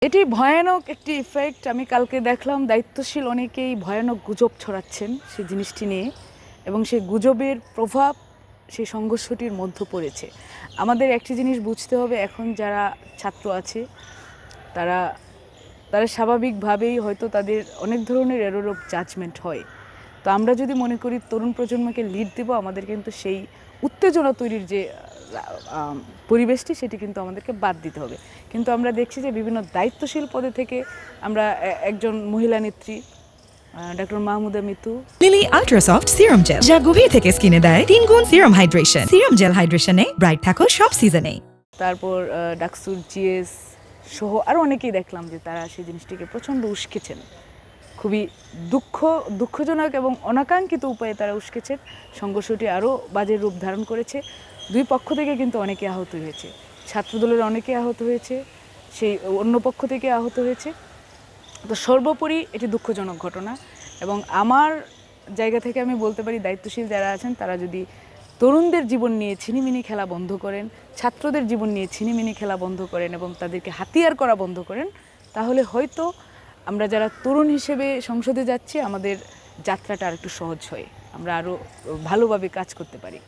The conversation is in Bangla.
এটি ভয়ানক একটি ইফেক্ট। আমি কালকে দেখলাম দায়িত্বশীল অনেকেই ভয়ানক গুজব ছড়াচ্ছেন সেই জিনিসটি নিয়ে, এবং সেই গুজবের প্রভাব সেই সংঘর্ষটির মধ্যে পড়েছে। আমাদের একটি জিনিস বুঝতে হবে, এখন যারা ছাত্র আছে তারা তারা স্বাভাবিকভাবেই হয়তো তাদের অনেক ধরনের এরর অফ জাজমেন্ট হয়। তো আমরা যদি মনে করি তরুণ প্রজন্মকে লিড দেব, আমাদের কিন্তু সেই উত্তেজনা তৈরির যে পরিবেশটি সেটি কিন্তু আমাদেরকে বাদ দিতে হবে। কিন্তু আমরা দেখছি যে বিভিন্ন দায়িত্বশীল পদে থেকে আমরা একজন মহিলা নেত্রী doctor Mahmuda Mitu Lily ultra soft serum gel, যা গভীর থেকে স্কিনে দেয় 3 গুণ সিরাম হাইড্রেশন। সিরাম জেল হাইড্রেশনে ব্রাইট থাকো সব সিজনে। তারপর ডাকসুর জিএস সহ আরও অনেকেই দেখলাম যে তারা সেই জিনিসটিকে প্রচণ্ড উস্কেছেন। খুবই দুঃখজনক এবং অনাকাঙ্ক্ষিত উপায়ে তারা উস্কেছেন। সংঘর্ষটি আরও বাজে রূপ ধারণ করেছে। দুই পক্ষ থেকে কিন্তু অনেকে আহত হয়েছে, ছাত্রদলের অনেকে আহত হয়েছে, সেই অন্য পক্ষ থেকে আহত হয়েছে। তো সর্বোপরি এটি দুঃখজনক ঘটনা, এবং আমার জায়গা থেকে আমি বলতে পারি দায়িত্বশীল যারা আছেন তারা যদি তরুণদের জীবন নিয়ে ছিনিমিনি খেলা বন্ধ করেন, ছাত্রদের জীবন নিয়ে ছিনিমিনি খেলা বন্ধ করেন এবং তাদেরকে হাতিয়ার করা বন্ধ করেন, তাহলে হয়তো আমরা যারা তরুণ হিসেবে সংসদে যাচ্ছি আমাদের যাত্রাটা আর একটু সহজ হয়, আমরা আরও ভালোভাবে কাজ করতে পারি।